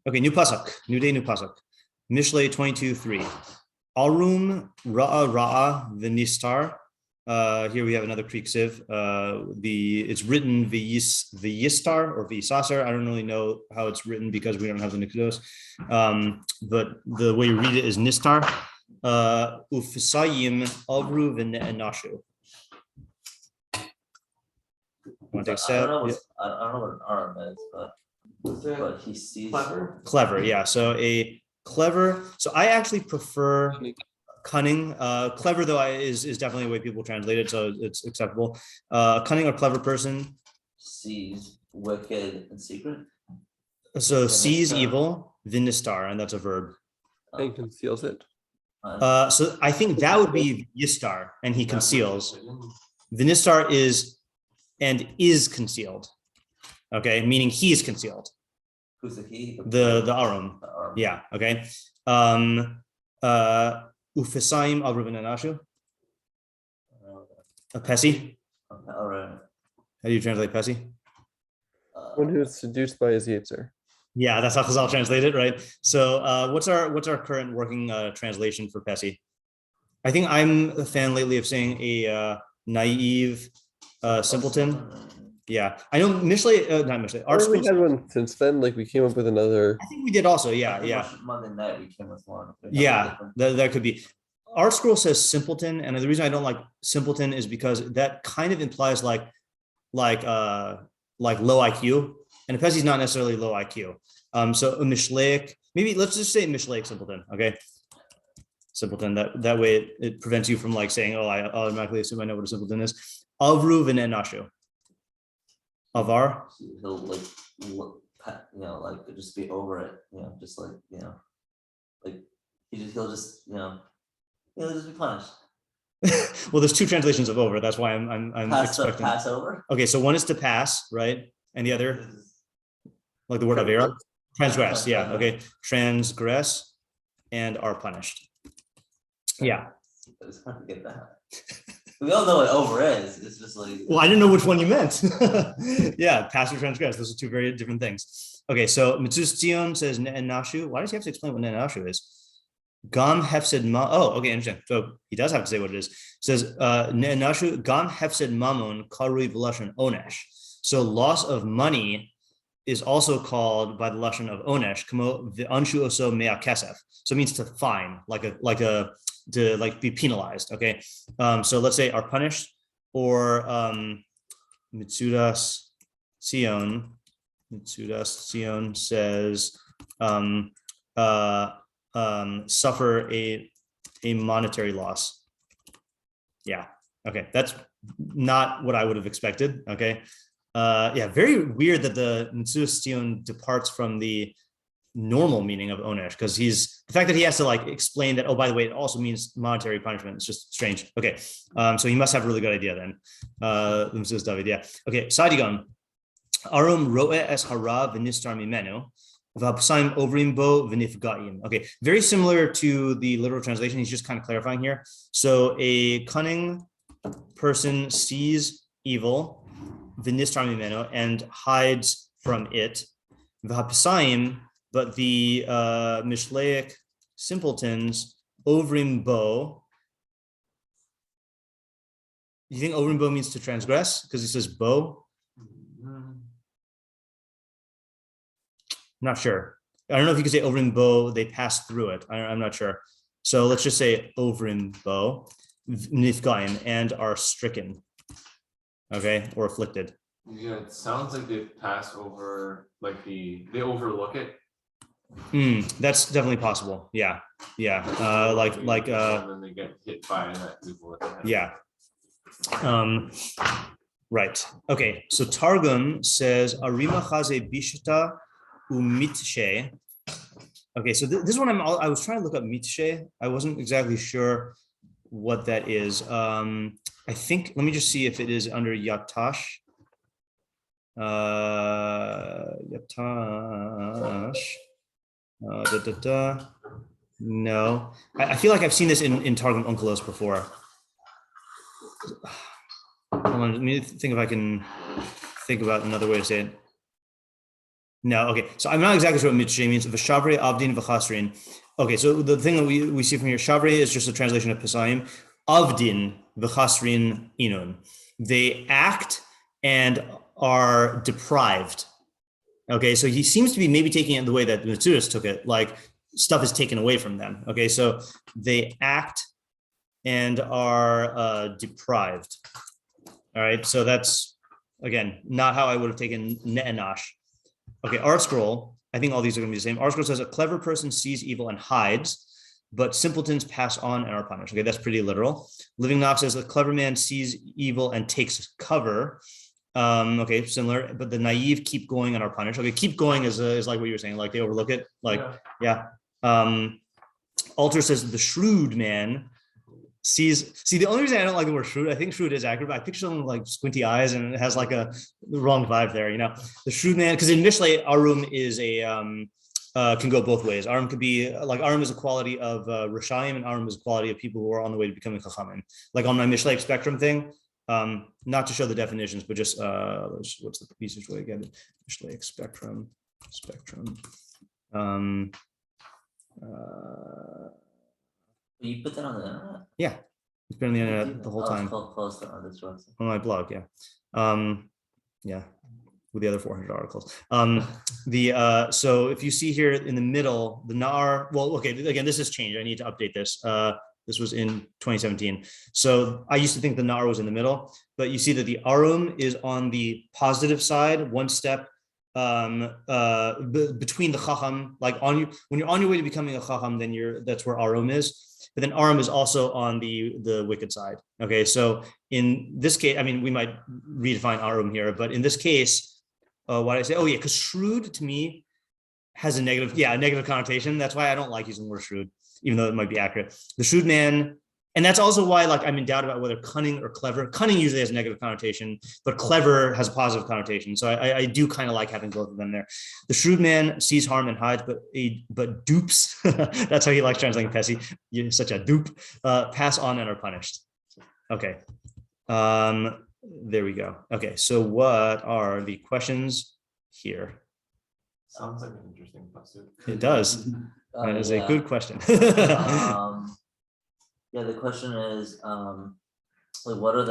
Okay, new pasuk, new day, new pasuk. Mishlei 22:3. Arum ra'a v'nistar. Here we have another Greek sieve. It's written Vistar or Visaser. I don't really know how it's written because we don't have the Nikudos. But the way you read it is Nistar. Ufisayim avru v'ne'enashu. Want to take a step? I don't know what an arm is, but he sees clever, yeah. So a clever. So I actually prefer cunning. Clever though is definitely the way people translate it, so it's acceptable. Cunning or clever person sees wicked and secret. So sees evil, vinistar, and that's a verb. And conceals it. So I think that would be yistar, and he conceals. Vinistar is concealed. Okay, meaning he is concealed. Who's the he? The arum. Yeah. Okay. Ufisayim al Reuben Anashu. A Pesi. All right. How do you translate Pesi? One who is seduced by his yetzer. Yeah, that's how Chazal translate it, right? So, what's our current working translation for Pesi? I think I'm a fan lately of saying a naive simpleton. Yeah, I know Mishlei, not Mishlei. Our school. We had one since then. Like we came up with another. I think we did also. Yeah. Monday night we came with one. Yeah, that could be. Our scroll says simpleton, and the reason I don't like simpleton is because that kind of implies like low IQ, and Pesi is not necessarily low IQ. So a Mishlaic, maybe let's just say Mishlaic simpleton. Okay, simpleton. That way it prevents you from like saying, oh, I automatically assume I know what a simpleton is. Avru v'ne'enashu. Avar. He'll like just be over it. Just like he'll just be punished. Well, there's two translations of over. That's why I'm expecting. Pass over. Okay, so one is to pass, right, and the other, like the word avera, transgress. Yeah. Okay, transgress and are punished. Yeah. I was trying to get that. We all know what over is. It's just like. Well, I didn't know which one you meant. Yeah, pass or transgress. Those are two very different things. Okay, so Mitzus ציון says ne'enashu. Why does he have to explain what ne'enashu is? Gam hefsed ma. Oh, okay, interesting. So he does have to say what it is. It says ne'enashu gam hefsed mamon karui v'lashon onesh. So loss of money is also called by the lashon of onesh, kamo v'anshu oso mea kesef. So it means to fine, to be penalized. Okay, so let's say are punished, or Mitzudas ציון says suffer a monetary loss. Yeah. Okay, that's not what I would have expected. Okay. Yeah, very weird that the Mitzudas ציון departs from the normal meaning of onesh, because the fact that he has to like explain that, oh, by the way, it also means monetary punishment. It's just strange. Okay, so he must have a really good idea then. David, yeah. Okay, Sadigon. Arum roe es hara v'nistar mimenu v'hapsaim ovrim bo v'nifgaim. Okay, very similar to the literal translation. He's just kind of clarifying here. So a cunning person sees evil v'nistar mimenu and hides from it. V'hapsaim. But the Mishlaic simpletons, ovrim bo. You think ovrim bo means to transgress? Because it says bo? I'm not sure. I don't know if you could say ovrim bo, they pass through it. I'm not sure. So let's just say ovrim bo, nifgaim, and are stricken. Okay, or afflicted. Yeah, it sounds like they pass over, like they overlook it. That's definitely possible. Yeah. And then they get hit by that evil. Yeah. Right. Okay. So Targum says Arima chaze bishta umitshe. Okay. So this one I was trying to look up mitshe. I wasn't exactly sure what that is. I think let me just see if it is under yatash. Yatash. No, I feel like I've seen this in Targum Onkelos before. Hold on, let me think if I can think about another way to say it. No, okay. So I'm not exactly sure what Mishlei means. V'shavre avdin v'chasrin. Okay, so the thing that we see from here, shavre is just a translation of Pesayim. Avdin v'chasrin inun. They act and are deprived. Okay, so he seems to be maybe taking it the way that the Metzudas took it, like stuff is taken away from them. Okay, so they act and are deprived. All right, so that's, again, not how I would have taken ne'enash. Okay, R scroll, I think all these are going to be the same. R scroll says a clever person sees evil and hides, but simpletons pass on and are punished. Okay, that's pretty literal. Living Knox says a clever man sees evil and takes cover. Okay, similar, but the naive keep going and are punished. Okay, keep going is like what you were saying, like they overlook it. Like, yeah. Alter says the shrewd man sees. See, the only reason I don't like the word shrewd, I think shrewd is accurate, but I picture someone with like squinty eyes and it has like the wrong vibe there, you know. The shrewd man, because in Mishlei, arum is a can go both ways. Arum could be like arum is a quality of Rishayim, and arum is a quality of people who are on the way to becoming chachamim. Like on my Mishlei spectrum thing. Not to show the definitions, but just what's the easiest way again? Mishlei spectrum. You put that on the internet? Yeah, it's been on the internet the whole time. Close on this website. On my blog, yeah. Yeah, with the other 400 articles. So if you see here in the middle, the nar, well, okay, again, this has changed. I need to update this. This was in 2017. So I used to think the nar was in the middle, but you see that the arum is on the positive side, one step between the chacham, like on you, when you're on your way to becoming a chacham, then that's where arum is. But then arum is also on the wicked side. Okay, so in this case, I mean, we might redefine arum here, but in this case, why did I say? Oh yeah, because shrewd to me has a negative connotation. That's why I don't like using the word shrewd, even though it might be accurate. The shrewd man, and that's also why, like, I'm in doubt about whether cunning or clever. Cunning usually has a negative connotation, but clever has a positive connotation. So I do kind of like having both of them there. The shrewd man sees harm and hides, but dupes. That's how he likes translating Pessi. You're such a dupe. Pass on and are punished. Okay. There we go. Okay. So what are the questions here? Sounds like an interesting pasuk. It does. That is a good question. Yeah, the question is, like, what are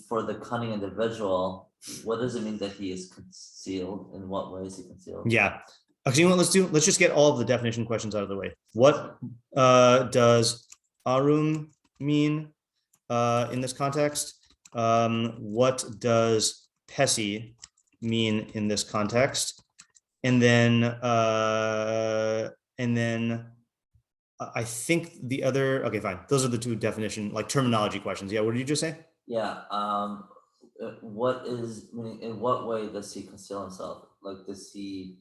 for the cunning individual, what does it mean that he is concealed? In what way is he concealed? Yeah. Actually, you know what, let's just get all of the definition questions out of the way. What does arum mean in this context? What does pesi mean in this context? And then I think the other, okay, fine. Those are the two definition, like terminology questions. Yeah, what did you just say? Yeah. In what way does he conceal himself? Like, does he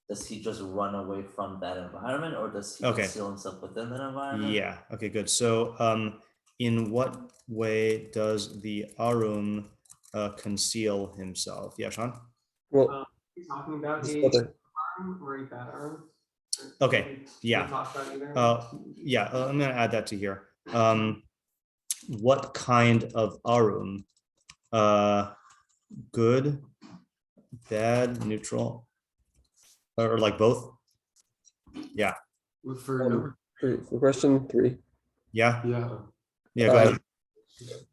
just run away from that environment, or does he conceal himself within that environment? Yeah. Okay, good. So in what way does the arum conceal himself? Yeah, Sean? Well, he's talking about a arm or a bad arm. Okay, yeah. Yeah, I'm going to add that to here. What kind of arum? Good, bad, neutral, or like both? Yeah. For question 3. Yeah. Yeah. Yeah, go ahead.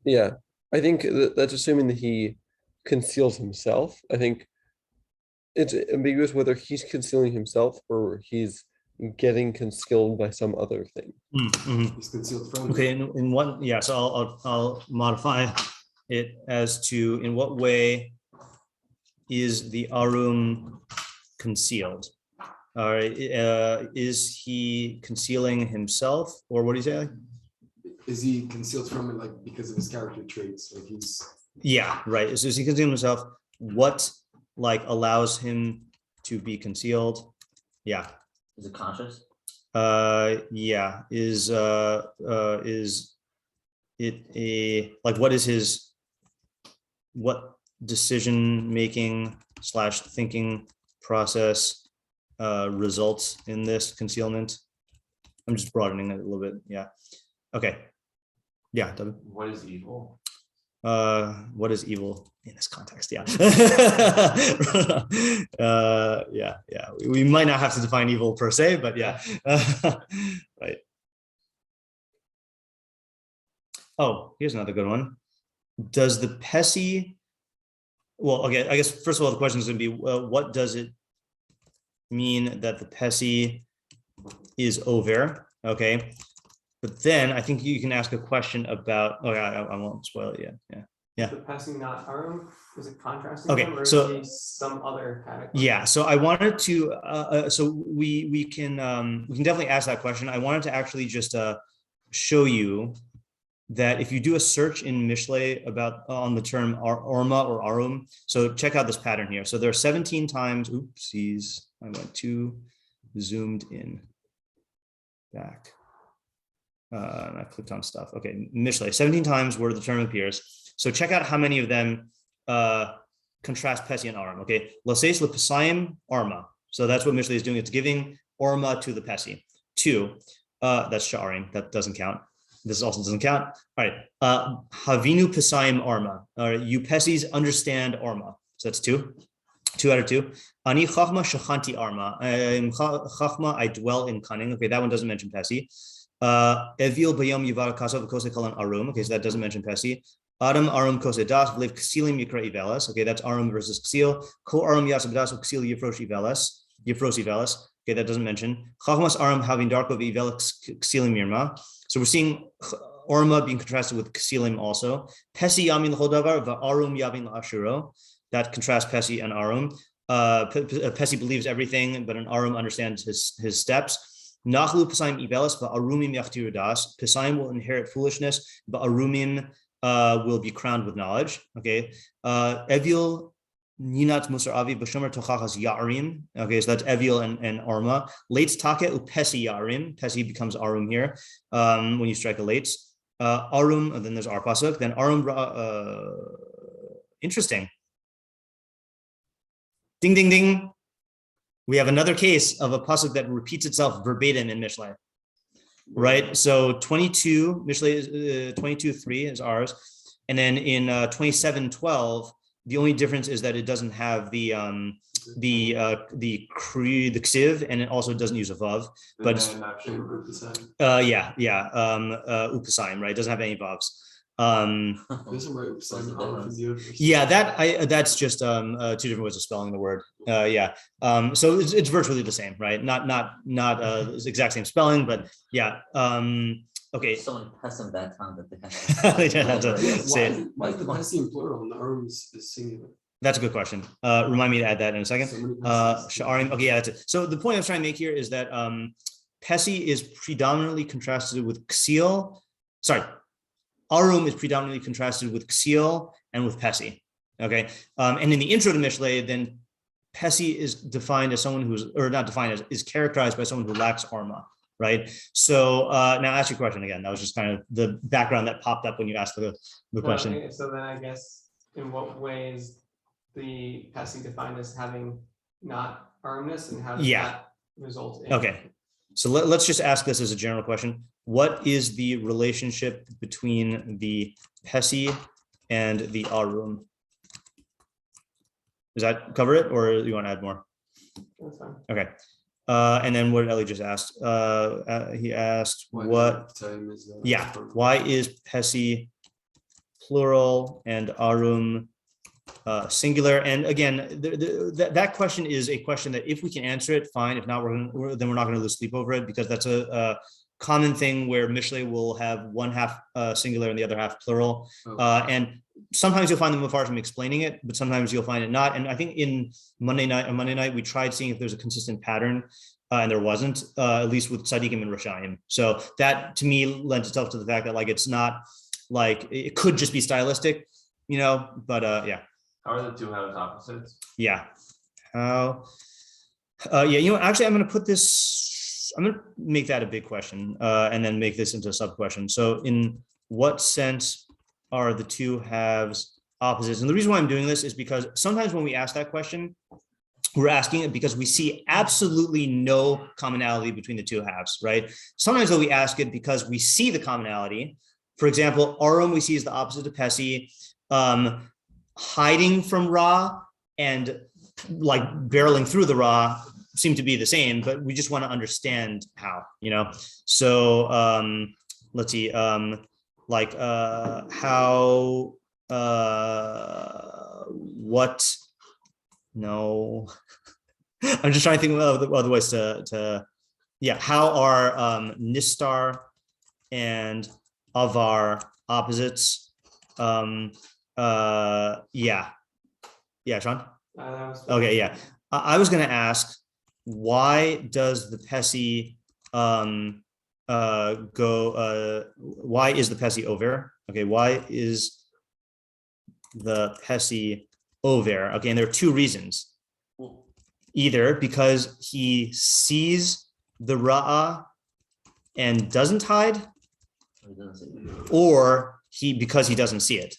Yeah, I think that's assuming that he conceals himself. I think it's ambiguous whether he's concealing himself or he's getting concealed by some other thing. Mm-hmm. He's concealed from. Okay, in what? Yeah, so I'll modify it as to in what way is the arum concealed? All right, is he concealing himself, or what do you say? Is he concealed from it, like, because of his character traits? Like, he's. Yeah, right. So is he concealing himself? What like allows him to be concealed? Yeah. Is it conscious? Yeah. Is it a like what decision making / thinking process results in this concealment? I'm just broadening it a little bit. Yeah. Okay. Yeah. What is evil? What is evil in this context? Yeah. Yeah. We might not have to define evil per se, but yeah. Right. Oh, here's another good one. Does the Pesi, well, okay, I guess first of all, the question is going to be, what does it mean that the Pesi is over? Okay. But then I think you can ask a question about, I won't spoil it yet. Yeah. The passing not Arum, is it contrasting Okay, them, or so- is he some other category? Yeah, so I wanted to, so we can definitely ask that question. I wanted to actually just show you that if you do a search in Mishlei about on the term orma or arum, so check out this pattern here. So there are 17 times, oopsies, I went too zoomed in back. And I clicked on stuff. Okay, Mishlei, 17 times where the term appears. So check out how many of them contrast Pesi and Arum. Okay, Laseis lepesayim arma. So that's what Mishlei is doing. It's giving Orma to the Pesi. 2, that's Sha'arim. That doesn't count. This also doesn't count. All right. Havinu pesayim Arma. All right, you Pesis understand Orma. So that's 2. 2 out of 2. Ani chachma shachanti Arma. Chachma, I dwell in cunning. Okay, that one doesn't mention Pesi. Evil bayom yivar kasav kose kalan arum. Okay, so that doesn't mention Pesi. Adam arum kose das v'lev ksilim yikra ivelas. Okay, that's arum versus ksil. Ko arum yasab das ksil yifrosh ivelas. Yifros ivelas. Okay, that doesn't mention. Chachmas arum having darko v'ivelas ksilim yirma. So we're seeing Orma being contrasted with Ksilim also. Pesi yamin l'chodavar va'arum yavin la'ashuro. That contrasts Pesi and Arum. Pesi believes everything, but an Arum understands his steps. Nachlu Pesayim ivelis va'arumim yachtiru das. Pesayim will inherit foolishness, but Arumim will be crowned with knowledge. Okay. Evil Ninat Musar Avi Bashomer Tochachas Yarim. Okay, so that's Evil and Orma. Lates Take Upesi Yarim. Pesi becomes Arum here when you strike a lates. Arum, and then there's our pasuk. Then Arum, interesting. Ding, ding, ding. We have another case of a pasuk that repeats itself verbatim in Mishlei. Right? So 22, Mishlei is 22:3 is ours. And then in 27:12, the only difference is that it doesn't have the ksiv, and it also doesn't use a vav. But upasayim, right? It doesn't have any vavs. Yeah, that's just 2 different ways of spelling the word. So it's virtually the same, right? Not exact same spelling, but yeah. Okay. Someone passing that time that they have to say it. Why is the Pesi in plural and the Arum is singular? That's a good question. Remind me to add that in a second. Sha'arim. Okay, yeah, that's it. So the point I was trying to make here is that Pesi is predominantly contrasted with Ksil. Sorry, Arum is predominantly contrasted with Ksil and with Pesi. Okay, and in the intro to Mishlei, then Pesi is defined as someone who's, or not defined as, is characterized by someone who lacks Orma. Right. So now ask your question again. That was just kind of the background that popped up when you asked the question. Okay, so then I guess in what way is the Pesi defined as having not armness, and how does that result in? Okay. So let's just ask this as a general question. What is the relationship between the Pesi and the Arum? Does that cover it, or do you want to add more? That's fine. Okay. And then what did Ellie just ask? He asked what? Yeah. Why is Pesi plural and Arum singular? And again, that question is a question that if we can answer it, fine. If not, then we're not going to lose sleep over it, because that's a common thing where Mishlei will have one half singular and the other half plural. And sometimes you'll find the meforshim explaining it, but sometimes you'll find it not. And I think on Monday night, we tried seeing if there's a consistent pattern, and there wasn't, at least with tzaddikim and rashayim. So that to me lends itself to the fact that like it's not like it could just be stylistic, but yeah. How are the two halves opposites? Yeah. How? Actually, I'm going to put this. I'm going to make that a big question, and then make this into a sub question. So, in what sense are the two halves opposites? And the reason why I'm doing this is because sometimes when we ask that question, we're asking it because we see absolutely no commonality between the two halves, right? Sometimes though we ask it because we see the commonality. For example, Arum we see is the opposite of Pesi. hiding from Ra and like barreling through the Ra seem to be the same, but we just want to understand how, So let's see, like how, what, no, I'm just trying to think of other ways to how are Nistar and Avar opposites? Sean? Okay, yeah. I was going to ask, why does the Pesi why is the Pesi over? Okay, why is the Pesi over? Okay, and there are two reasons. Either because he sees the Ra'ah and doesn't hide, or because he doesn't see it.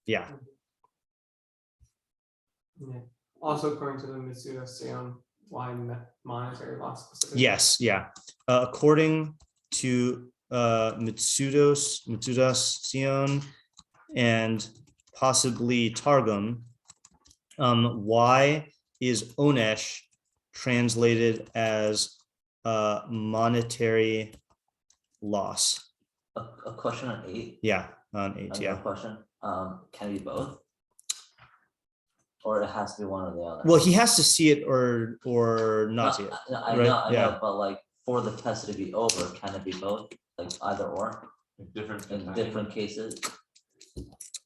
Yeah. Also, according to the Mitsuda Sion, why monetary loss specifically? Yes, yeah. According to Mitsuda Sion and possibly Targum, why is Onesh translated as monetary loss? A question on 8. Yeah, on 8. Another question. Can it be both? Or it has to be one or the other? Well, he has to see it or not see it. I know, but like for the test to be over, can it be both? Like either or? In different cases?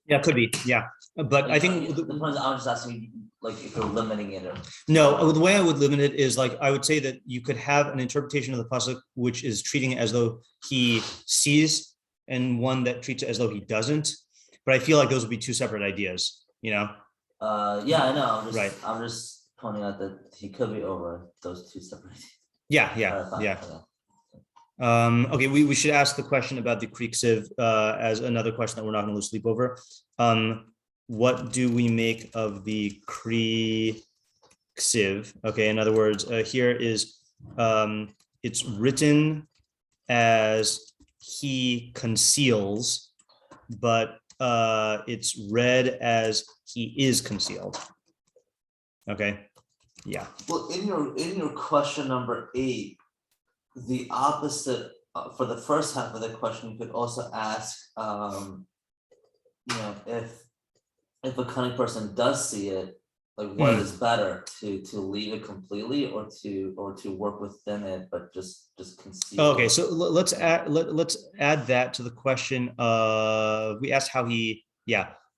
Yeah, it could be. Yeah. But I think the point is, I'm just asking, like, if you're limiting it. No, the way I would limit it is like, I would say that you could have an interpretation of the pasuk which is treating it as though he sees, and one that treats it as though he doesn't. But I feel like those would be two separate ideas, Yeah, I know. I'm just pointing out that he could be over those two separate ideas. Yeah. Okay, we should ask the question about the Kriik Siv as another question that we're not going to lose sleep over. What do we make of the Kriik Siv? Okay, in other words, here is it's written as he conceals, but it's read as he is concealed. Okay, yeah. Well, in your question number 8, the opposite for the first half of the question, you could also ask, if a cunning person does see it, like what is better, to leave it completely or to work within it but just conceal? Okay, so let's add that to the question. We asked how he,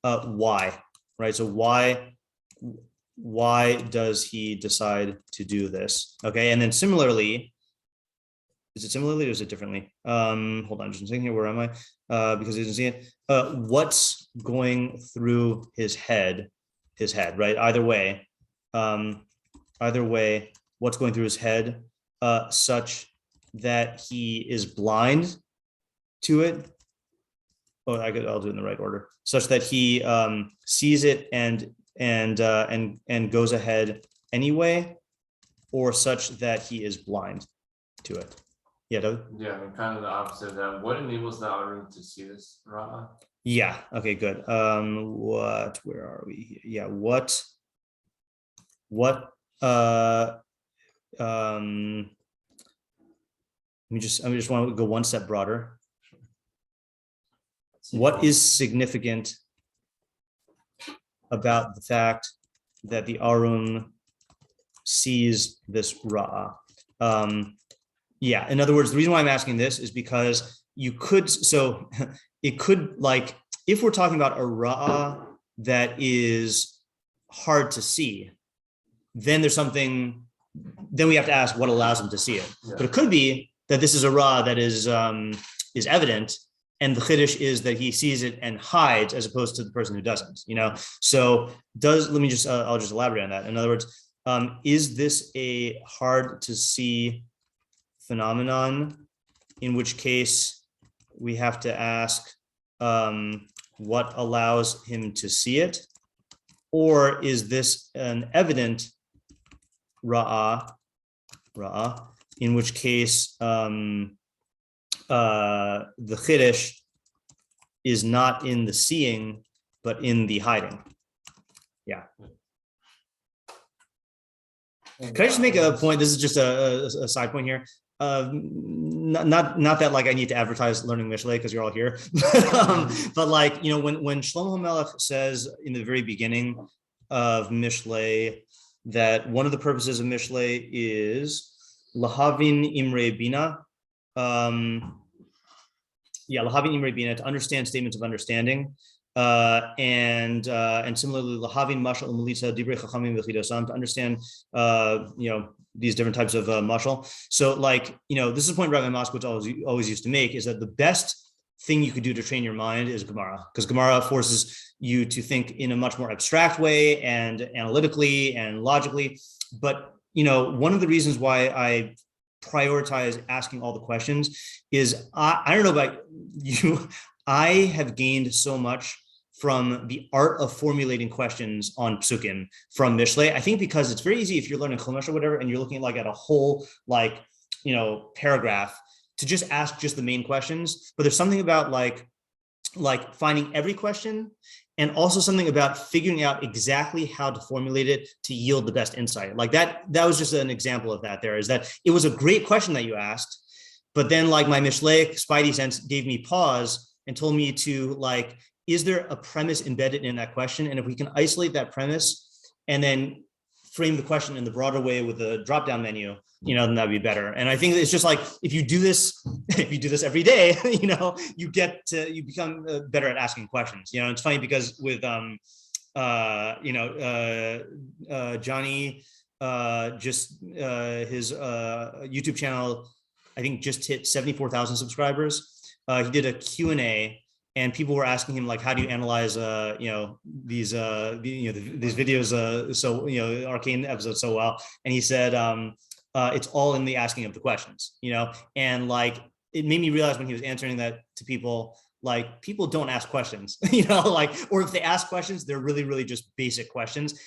why, right? So why does he decide to do this? Okay, and then similarly, is it similarly or is it differently? Hold on, just a second here. Where am I? Because he didn't see it. What's going through his head, right? Either way, what's going through his head, such that he is blind to it. Oh, I'll do it in the right order. Such that he sees it and goes ahead anyway, or such that he is blind to it. Yeah, Doug? Yeah, kind of the opposite of that. What enables the Arum to see this, Rabbi? Yeah, okay, good. Where are we? Yeah, I just want to go one step broader. What is significant about the fact that the Arum sees this Ra'ah? In other words, the reason why I'm asking this is because it could, like, if we're talking about a Ra'ah that is hard to see, then we have to ask what allows him to see it. Yeah. But it could be that this is a Ra'ah that is evident, and the Chiddush is that he sees it and hides as opposed to the person who doesn't, So I'll just elaborate on that. In other words, is this a hard to see phenomenon, in which case we have to ask what allows him to see it? Or is this an evident Ra'ah, in which case the Chiddush is not in the seeing, but in the hiding. Yeah. Can I just make a point? This is just a side point here. Not that like I need to advertise learning Mishlei because you're all here, but like, when Shlomo Melech says in the very beginning of Mishlei that one of the purposes of Mishlei is lahavin imre bina, lahavin imre bina, to understand statements of understanding. And similarly, lahavin mashal umelitza divrei chachamim v'chidosam, to understand, these different types of mashal. So, like, this is a point Rabbi Moskowitz always used to make, is that the best thing you could do to train your mind is Gemara, because Gemara forces you to think in a much more abstract way and analytically and logically. But one of the reasons why I prioritize asking all the questions is I don't know about you, I have gained so much from the art of formulating questions on psukim from Mishlei. I think because it's very easy if you're learning Chumash or whatever, and you're looking at a whole paragraph, to just ask just the main questions. But there's something about like finding every question, and also something about figuring out exactly how to formulate it to yield the best insight. Like that was just an example of that. There is that it was a great question that you asked, but then like my Mishlei spidey sense gave me pause and told me to is there a premise embedded in that question? And if we can isolate that premise and then frame the question in the broader way with the drop-down menu, then that'd be better. And I think it's just like, if you do this every day, you become better at asking questions. It's funny because with, Johnny, just his YouTube channel, I think just hit 74,000 subscribers. He did a Q&A, and people were asking him, how do you analyze, these videos, arcane episodes so well? And he said, it's all in the asking of the questions, and it made me realize when he was answering that to people, people don't ask questions, or if they ask questions, they're really, really just basic questions.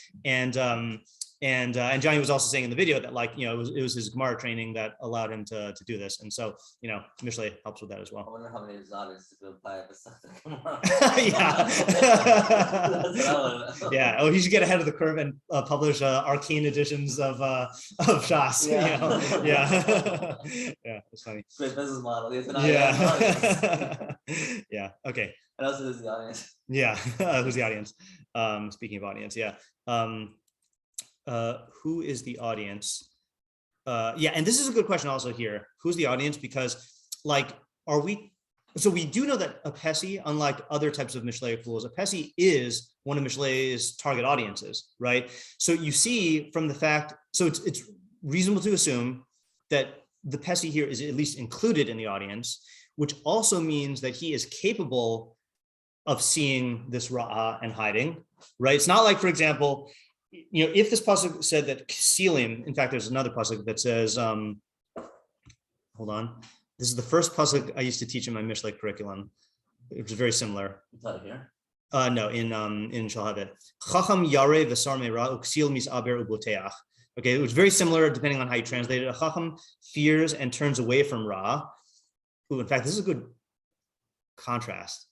And Johnny was also saying in the video that it was his Gemara training that allowed him to do this. And so, Mishlei helps with that as well. I wonder how many of audience to go apply this stuff to Gemara. Yeah. Yeah. Oh, he should get ahead of the curve and publish arcane editions of Shas. Yeah. Yeah. Yeah. That's funny. Great business model. Yeah. Yeah. Okay. And also, who's the audience? Yeah. Who's the audience? Speaking of audience, yeah. Who is the audience? And this is a good question also here. Who's the audience? Because we do know that a Pesi, unlike other types of Mishlei fools, a Pesi is one of Mishlei's target audiences, right? So you see from the fact, so it's reasonable to assume that the Pesi here is at least included in the audience, which also means that he is capable of seeing this Ra'ah and hiding, right? It's not like, for example, if this pasuk said that Ksilim, in fact, there's another pasuk that says, hold on. This is the first pasuk I used to teach in my Mishlei curriculum, which is very similar. Is that here? No, in Shalhavet. Chacham yare v'sar meira uksil misaber uboteach. Okay, it was very similar depending on how you translate it. A Chacham fears and turns away from Ra. Ooh, in fact, this is a good contrast.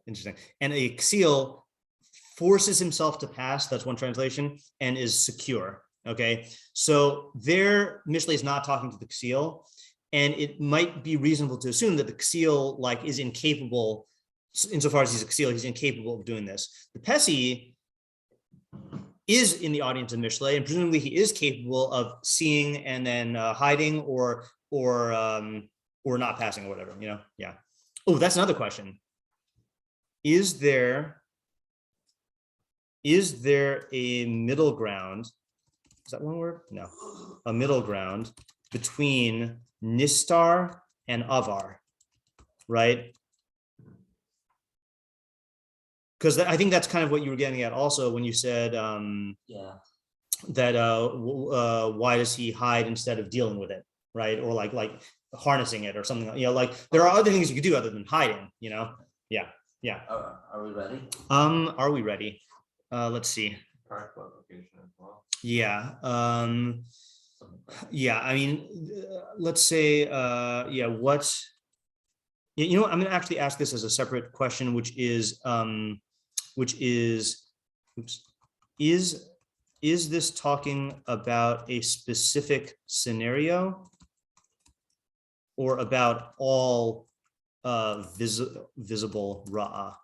Interesting. And a Ksil forces himself to pass, that's one translation, and is secure, okay? So there, Mishlei is not talking to the Ksil, and it might be reasonable to assume that the Ksil is incapable, insofar as he's a Ksil, he's incapable of doing this. The Pesi is in the audience of Mishlei, and presumably he is capable of seeing and then hiding or not passing or whatever, yeah. Oh, that's another question. Is there a middle ground? Is that one word? No. A middle ground between Nistar and Avar, right? Because I think that's kind of what you were getting at also when you said that why does he hide instead of dealing with it, right? Or like harnessing it or something, there are other things you could do other than hiding, Yeah. Are we ready? Are we ready? Let's see. Practical application as well. Yeah. Yeah. I mean, let's say, what Yeah, you know what? I'm going to actually ask this as a separate question, which is this talking about a specific scenario or about all visible ra'ah?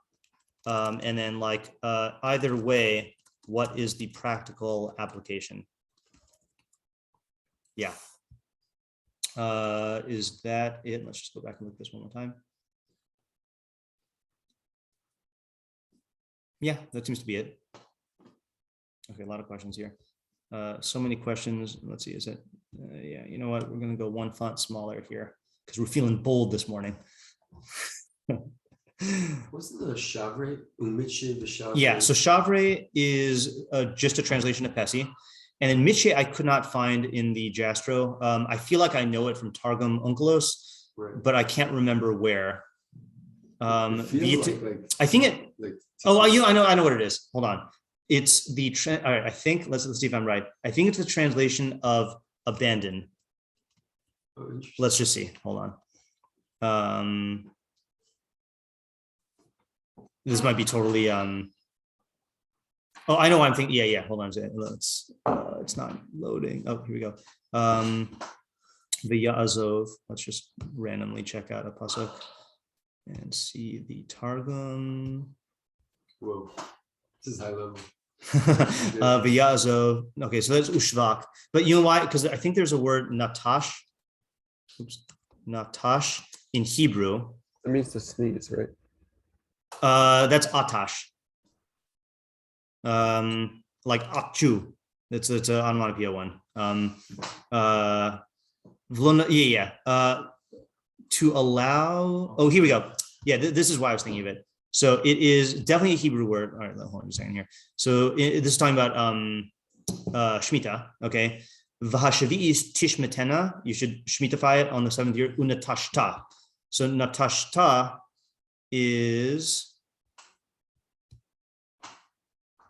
And then like either way, what is the practical application? Yeah. Is that it? Let's just go back and look at this one more time. Yeah, that seems to be it. Okay, a lot of questions here. So many questions. Let's see, is it? Yeah, you know what? We're going to go one font smaller here because we're feeling bold this morning. What's the shavre? Yeah, so shavre is just a translation of Pesi. And then Mishlei I could not find in the Jastro. I feel like I know it from Targum Onkelos, right, but I can't remember where. I think it. I know what it is. Hold on. It's the. All right, I think. Let's see if I'm right. I think it's the translation of abandon. Oh, let's just see. Hold on. This might be totally. Oh, I know what I'm thinking. Yeah. Hold on a second. It's not loading. Oh, here we go. The Ya'azov. Let's just randomly check out a pasuk and see the Targum. Whoa, this is high level. The Ya'azov. Okay, so that's ushvak. But you know why? Because I think there's a word natash. Natash in Hebrew. It means to sneeze, right? That's atash. Like achu. It's an onomatopoeia one. To allow. Oh, here we go. Yeah, this is why I was thinking of it. So it is definitely a Hebrew word. All right, hold on a second here. So this is talking about Shemitah. Okay, v'hashavi'is tishmetena. You should shmitify it on the 7th year. Unatashta. So natashta is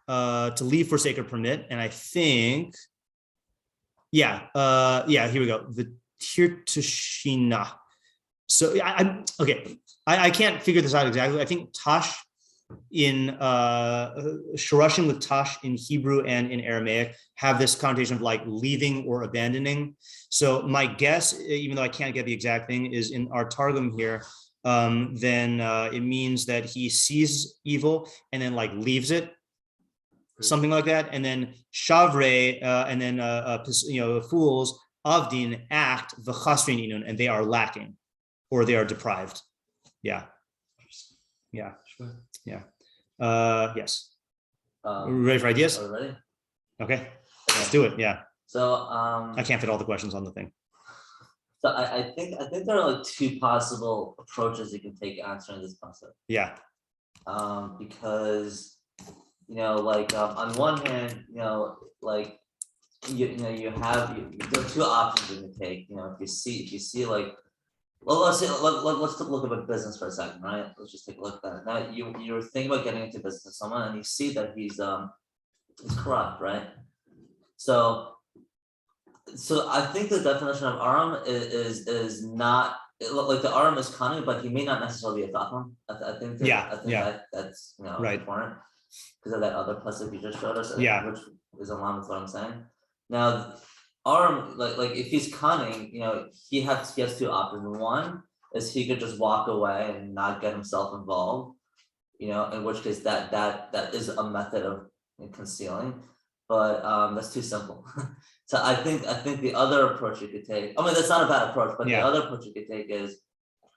to leave, forsake, or permit. And I think, here we go. The tirtushina. So I'm okay. I can't figure this out exactly. I think tash in shorashim with tash in Hebrew and in Aramaic have this connotation of like leaving or abandoning. So my guess, even though I can't get the exact thing, is in our Targum here, then it means that he sees evil and then like leaves it, something like that. And then shavre, and then fools avdin act v'chasrin inun, and they are lacking or they are deprived. Yeah. Yes. Ready for ideas? Ready? Okay, let's do it. Yeah. So I can't fit all the questions on the thing. So I think there are like two possible approaches you can take answering this concept. Yeah. Because on one hand, there are two options you can take. If you see like, well, let's look at business for a second, right? Let's just take a look at that. Now you're thinking about getting into business with someone, and you see that he's corrupt, right? So I think the definition of aram is not like the aram is cunning, but he may not necessarily be a chacham. I think that's right, important because of that other pasuk you just showed us, which is along with what I'm saying. Now, aram, like if he's cunning, he has two options. One is he could just walk away and not get himself involved, in which case that is a method of concealing, but that's too simple. So I think the other approach you could take, that's not a bad approach, but the other approach you could take is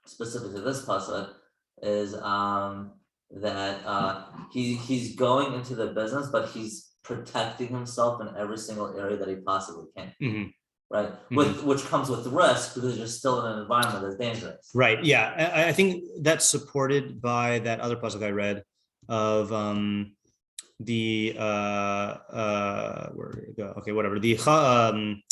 specific to this pasuk is that he's going into the business, but he's protecting himself in every single area that he possibly can. Mm-hmm. Right, which comes with risk because you're still in an environment that's dangerous. Right. Yeah, I think that's supported by that other pasuk I read of the where did it go? Okay, whatever. The chacham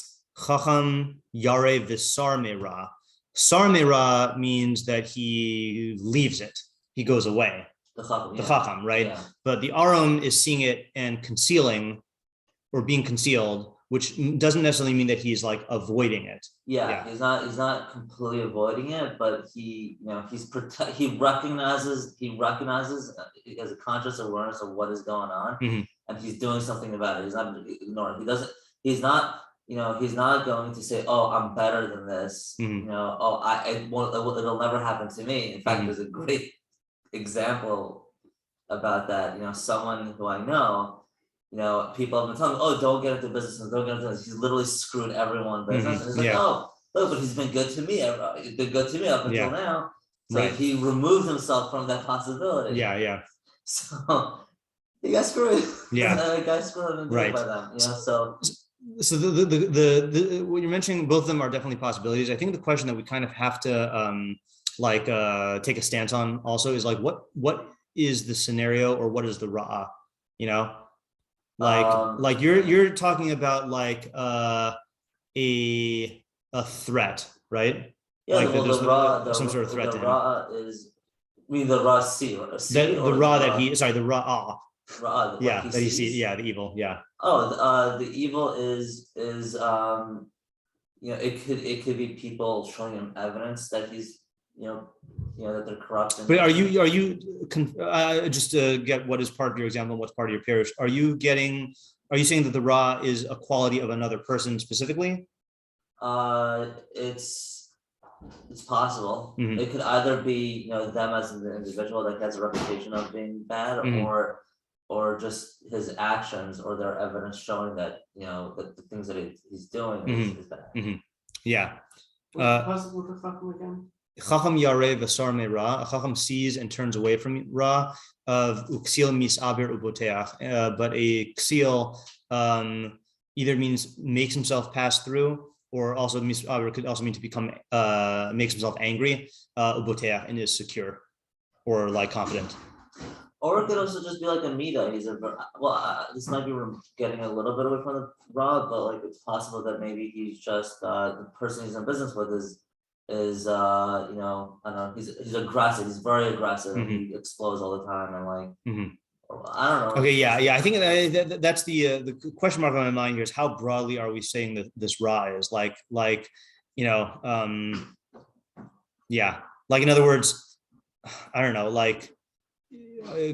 yare v'sar me'ra. Sar me'ra means that he leaves it. He goes away. The chacham, right? Yeah. But the aram is seeing it and concealing or being concealed, which doesn't necessarily mean that he's like avoiding it. Yeah. He's not completely avoiding it, but he recognizes he has a conscious awareness of what is going on, and he's doing something about it. He's not ignoring. He's not going to say, "Oh, I'm better than this." It'll never happen to me. In fact, there's a great example about that. Someone who I know. People have been telling me, "Oh, don't get into business. Don't get into business." He's literally screwed everyone business. And he's like, "Oh, look, but he's been good to me. He's been good to me up until now." So he removed himself from that possibility. Yeah. So he got screwed. Yeah. Got screwed by them. So the what you're mentioning, both of them are definitely possibilities. I think the question that we kind of have to take a stance on also is like what is the scenario or what is the ra'a? Like you're talking about like a threat, right? Yeah, like there's some sort of threat to him. The raw C, right? The raw that he the raw. That he sees. Yeah, the evil. Yeah. Oh, the evil is it could be people showing him evidence that he's that they're corrupt. But are you just to get what is part of your example and what's part of your parish? Are you saying that the ra is a quality of another person specifically? It's possible. It could either be them as an individual that has a reputation of being bad, or just his actions or their evidence showing that that the things that he's doing is bad. Yeah. What's the Chacham again? Chacham yareh v'sar me'ra. A Chacham sees and turns away from ra. Of uksil misaber uboteach. But a ksil either means makes himself pass through, or also misaber could also mean to become makes himself angry. Uboteach, and is secure or like confident. Or it could also just be like a mida. This might be getting a little bit away from the ra, but like it's possible that maybe he's just the person he's in business with is I don't know, he's aggressive. He's very aggressive. He explodes all the time, and like I don't know. Okay, yeah. I think that's the question mark on my mind here is how broadly are we saying that this ra is like in other words, I don't know, like.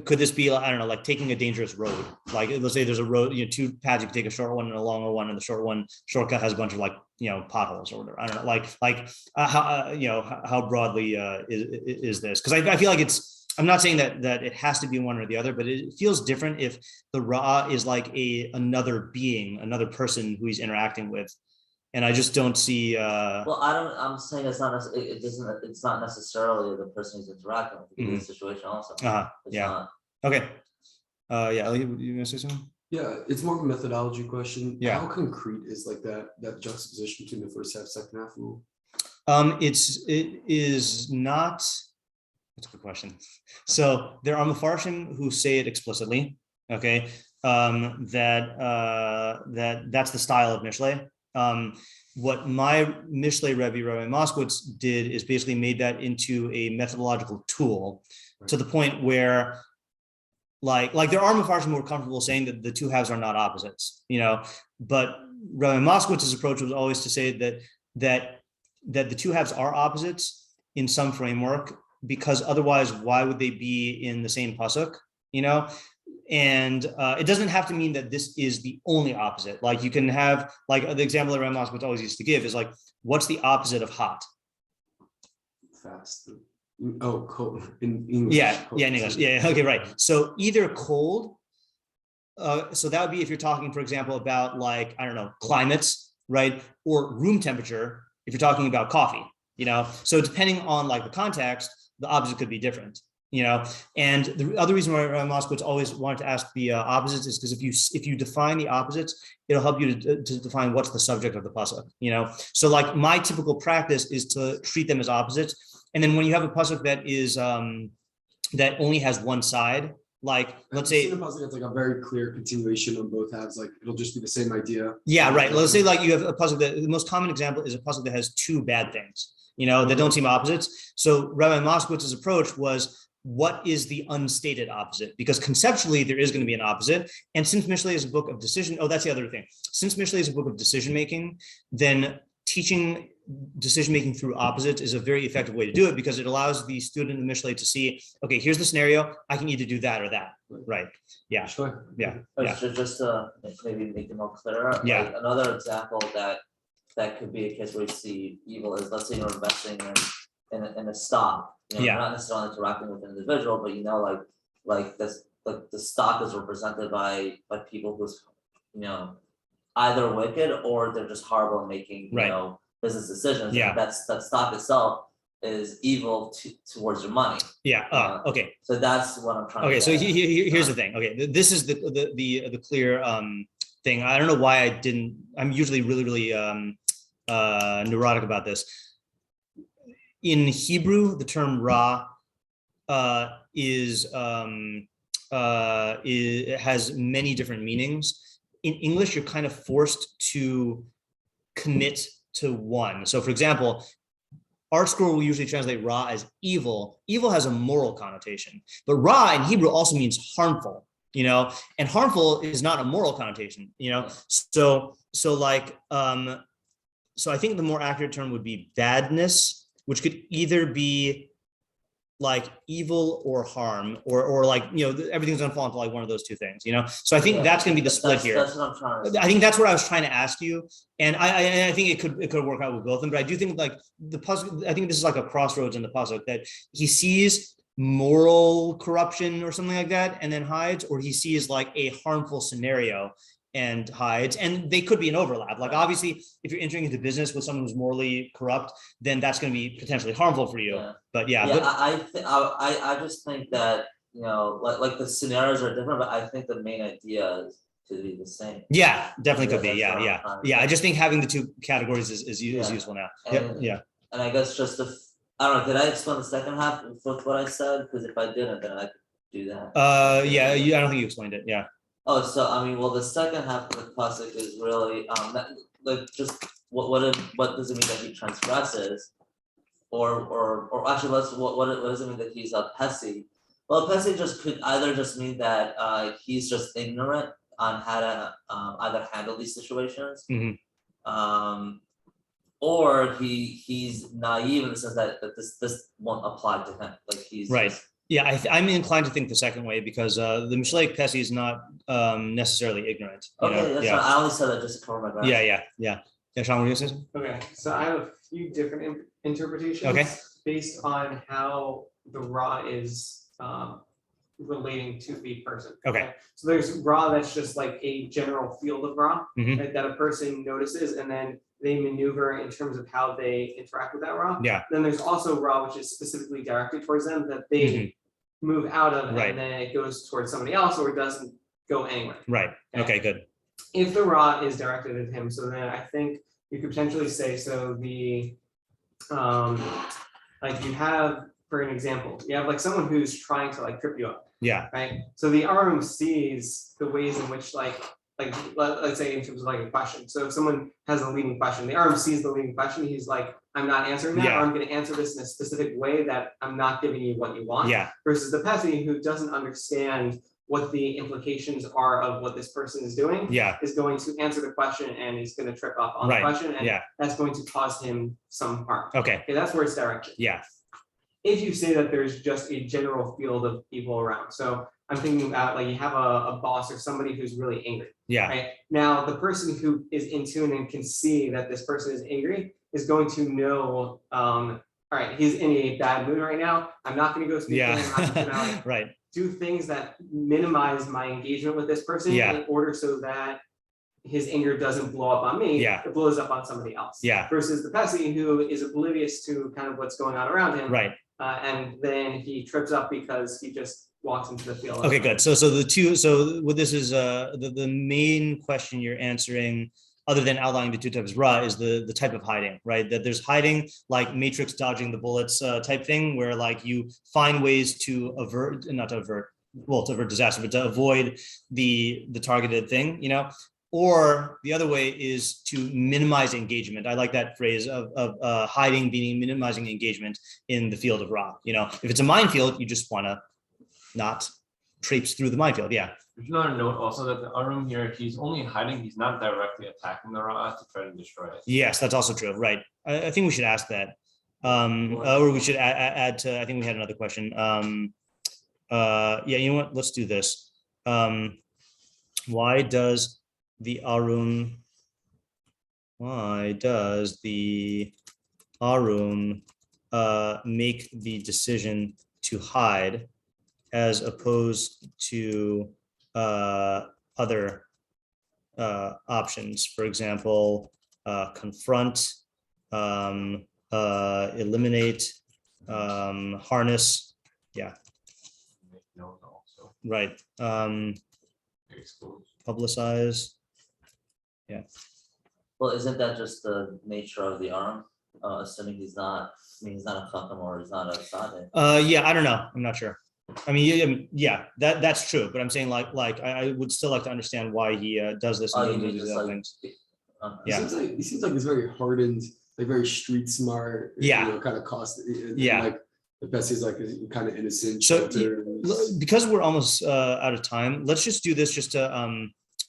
Could this be, I don't know, like taking a dangerous road? Like let's say there's a road, two paths, you can take a short one and a longer one, and the shortcut has a bunch of like, potholes or whatever. I don't know, how broadly is this? Because I feel like I'm not saying that it has to be one or the other, but it feels different if the ra is like another being, another person who he's interacting with. And I just don't see. I'm saying it's not. It's not necessarily the person who's interacting with the situation. Also. Yeah. Okay. You gonna say something? Yeah, it's more of a methodology question. Yeah. How concrete is like that juxtaposition between the first half, second half rule? It is not. That's a good question. So there are meforshim who say it explicitly. Okay. That's the style of Mishlei. What my Mishlei Rabbi Moskowitz did is basically made that into a methodological tool to the point where like there are mefarshim who are comfortable saying that the two halves are not opposites, but Rabbi Moskowitz's approach was always to say that the two halves are opposites in some framework, because otherwise why would they be in the same pasuk, And it doesn't have to mean that this is the only opposite. Like you can have, like the example that Rabbi Moskowitz always used to give is like, what's the opposite of hot? Fast. Oh, cold in English. Yeah, cold. in English. Yeah, okay, right. So either cold. So that would be if you're talking, for example, about like, I don't know, climates, right? Or room temperature, if you're talking about coffee, So depending on like the context, the opposite could be different. And the other reason why Moskowitz always wanted to ask the opposites is because if you define the opposites, it'll help you to define what's the subject of the pasuk. So like my typical practice is to treat them as opposites, and then when you have a pasuk that is that only has one side, like let's say the pasuk that's like a very clear continuation on both halves, like it'll just be the same idea. Yeah, right. Let's say like you have a pasuk that the most common example is a pasuk that has two bad things, that don't seem opposites. So Rabbi Moskowitz's approach was what is the unstated opposite? Because conceptually, there is going to be an opposite. And since Mishlei is a book of decision, that's the other thing. Since Mishlei is a book of decision-making, then teaching decision-making through opposites is a very effective way to do it, because it allows the student in the Mishlei to see, okay, here's the scenario. I can either do that or that. Right. Yeah. Sure. Yeah. So just to maybe make it more clearer. Yeah. Like another example that could be a case where you see evil is, let's say you're investing in a stock. Yeah. Not necessarily interacting with an individual, but like this, like the stock is represented by people who's either wicked or they're just horrible at making business decisions. Yeah. And that stock itself is evil towards your money. Yeah. Okay. So that's what I'm trying to Okay. So say. here's the thing. Okay. This is the clear thing. I don't know why I'm usually really neurotic about this. In Hebrew, the term ra it has many different meanings. In English, you're kind of forced to commit to one. So for example, ArtScroll will usually translate ra as evil. Evil has a moral connotation, but ra in Hebrew also means harmful, and harmful is not a moral connotation, So I think the more accurate term would be badness, which could either be like evil or harm, or like, everything's gonna fall into like one of those two things, So I think that's gonna be the split here. That's what I'm trying to say. I think that's what I was trying to ask you. And I think it could work out with both of them, but I do think like the pasuk, I think this is like a crossroads in the pasuk, that he sees moral corruption or something like that and then hides, or he sees like a harmful scenario and hides, and they could be an overlap. Like obviously, if you're entering into business with someone who's morally corrupt, then that's going to be potentially harmful for you. Yeah. But I just think that like the scenarios are different, but I think the main idea is to be the same. Yeah, definitely could be. Yeah, Yeah. I just think having the two categories is useful now. And I guess I don't know. Did I explain the second half with what I said? Because if I didn't, then I could do that. I don't think you explained it. Yeah. Oh, so the second half of the pasuk is really like just what does it mean that he transgresses, or actually what does it mean that he's a pesi? Well, pesi could either just mean that he's just ignorant on how to either handle these situations, or he's naive in the sense that this won't apply to him. Like he's right. Yeah, I'm inclined to think the second way, because the Mishlei Pesi is not necessarily ignorant. Okay, that's fine. I only said that just to cover my ground. Yeah. Yeah, Sean, were you gonna say something? Okay, so I have a few different interpretations based on how the ra is relating to the person. Okay. So there's ra that's just like a general field of ra, Mhm. right, that a person notices, and then they maneuver in terms of how they interact with that ra. Yeah. Then there's also ra which is specifically directed towards them, that they move out of, Right. and then it goes towards somebody else, or it doesn't go anywhere. Right. Okay, good. If the ra is directed at him, so then I think you could potentially say, so the like you have, for an example, you have like someone who's trying to like trip you up, Yeah. right? So the arm sees the ways in which like let's say in terms of like a question. So if someone has a leading question, the arm sees the leading question, he's like, I'm not answering that, Yeah. or I'm going to answer this in a specific way that I'm not giving you what you want. Yeah. Versus the pesky, who doesn't understand what the implications are of what this person is doing, Yeah. is going to answer the question and is going to trip up on Right. the question, and Yeah. that's going to cause him some harm. Okay. Okay, that's where it's directed. Yeah. If you say that there's just a general field of people around, so I'm thinking about like you have a boss or somebody who's really angry, Yeah. right? Now the person who is in tune and can see that this person is angry is going to know, all right, he's in a bad mood right now. I'm not going to go speak to him. I'm just gonna like, Right. do things that minimize my engagement with this person Yeah. in order so that his anger doesn't blow up on me. Yeah. It blows up on somebody else. Yeah. Versus the pesky, who is oblivious to kind of what's going on around him. Right. And then he trips up because he just walks into the field. Okay, good. So what this is, the main question you're answering, other than outlining the two types of ra, is the type of hiding, right? That there's hiding like Matrix dodging the bullets type thing, where like you find ways to avert disaster, but to avoid the targeted thing, or the other way is to minimize engagement. I like that phrase of hiding, minimizing engagement in the field of Ra. If it's a minefield, you just want to not traipse through the minefield. Yeah. There's another note also that the Arum here, he's only hiding, he's not directly attacking the Ra to try to destroy it. Yes, that's also true. Right. I think we should ask that. Or we should add to, I think we had another question. Yeah, you know what? Let's do this. Why does the Arum make the decision to hide as opposed to other options? For example, confront, eliminate, harness. Yeah. No, also. Right. Expose. Publicize. Yeah. Well, isn't that just the nature of the arm? Assuming he's not a chacham or he's not a tzaddik. Yeah, I don't know. I'm not sure. I mean, yeah, that's true. But I'm saying like I would still like to understand why he does this. You mean just like things. Yeah. He seems like he's very hardened, like very street smart. Yeah. Kind of cost. Yeah. Like the best is like kind of innocent. So because we're almost out of time, let's just do this just to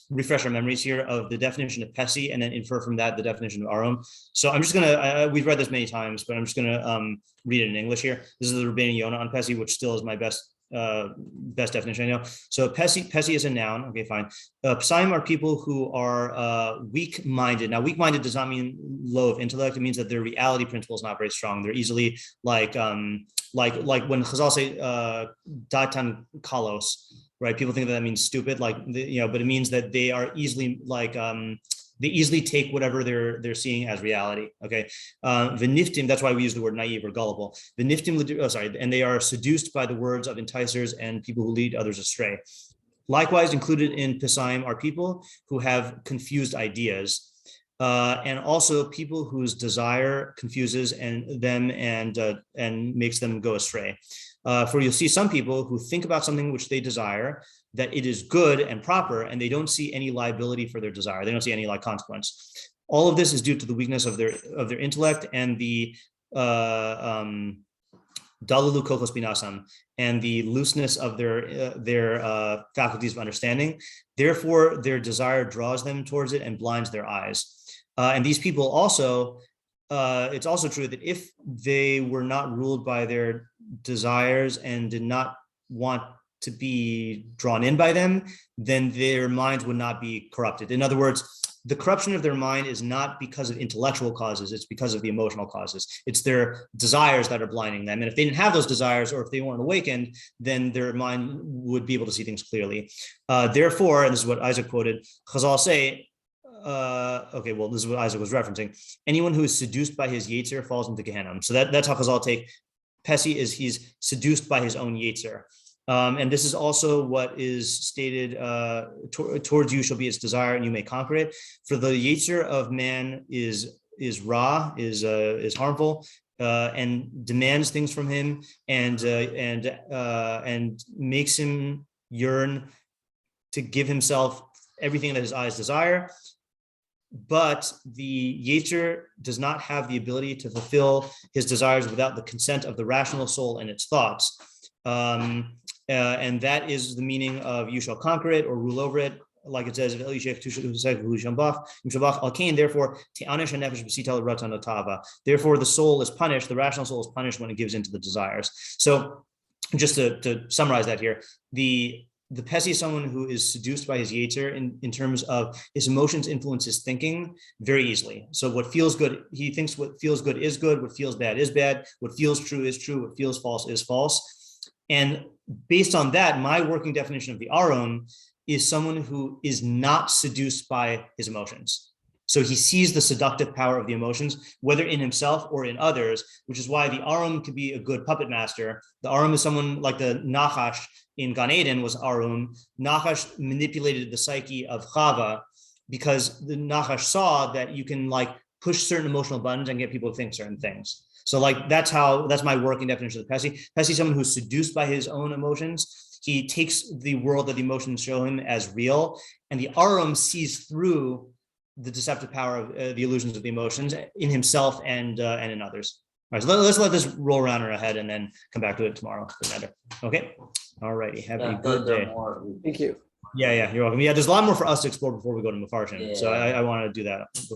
refresh our memories here of the definition of Pesi and then infer from that the definition of Arum. So I'm just gonna, we've read this many times, but I'm just gonna read it in English here. This is the Rabbi Yona on Pesi, which still is my best definition I know. So Pesi is a noun. Okay, fine. Psaim are people who are weak-minded. Now, weak-minded does not mean low of intellect. It means that their reality principle is not very strong. They're easily like when Chazal say datan kalos, right? People think that means stupid, but it means that they are easily they easily take whatever they're seeing as reality. Okay, v'niftim. That's why we use the word naive or gullible. V'niftim. And they are seduced by the words of enticers and people who lead others astray. Likewise, included in Pesaim are people who have confused ideas, and also people whose desire confuses them and makes them go astray. For you'll see some people who think about something which they desire, that it is good and proper, and they don't see any liability for their desire. They don't see any consequence. All of this is due to the weakness of their intellect and the dalalu kochos binasam, and the looseness of their faculties of understanding. Therefore, their desire draws them towards it and blinds their eyes. And these people also, it's also true that if they were not ruled by their desires and did not want to be drawn in by them, then their minds would not be corrupted. In other words, the corruption of their mind is not because of intellectual causes, it's because of the emotional causes. It's their desires that are blinding them. And if they didn't have those desires, or if they weren't awakened, then their mind would be able to see things clearly. Therefore, and this is what Isaac quoted, Chazal say, this is what Isaac was referencing, anyone who is seduced by his Yetzer falls into Gehenna. So that's how Chazal take Pesi, is he's seduced by his own Yetzer. And this is also what is stated, towards you shall be its desire and you may conquer it. For the Yetzer of man is Ra, is harmful, and demands things from him and makes him yearn to give himself everything that his eyes desire. But the Yetzer does not have the ability to fulfill his desires without the consent of the rational soul and its thoughts. And that is the meaning of you shall conquer it or rule over it, like it says, therefore, the soul is punished, the rational soul is punished when it gives into the desires. So just to summarize that here, the Pesi is someone who is seduced by his Yetzer in terms of his emotions influence his thinking very easily. So what feels good, he thinks what feels good is good, what feels bad is bad, what feels true is true, what feels false is false. And based on that, my working definition of the Arum is someone who is not seduced by his emotions. So he sees the seductive power of the emotions, whether in himself or in others, which is why the Arum could be a good puppet master. The Arum is someone like the Nachash in Gan Eden was Arum. Nachash manipulated the psyche of Chava because the Nachash saw that you can push certain emotional buttons and get people to think certain things. So that's my working definition of Pesi. Pesi is someone who's seduced by his own emotions he takes the world that the emotions show him as real, and the Arum sees through the deceptive power of the illusions of the emotions in himself and in others. All right, so let's let this roll around in our head and then come back to it tomorrow. Okay. All righty. Have a good day. Thank you. Yeah, you're welcome. Yeah, there's a lot more for us to explore before we go to meforshim. Yeah. So I want to do that.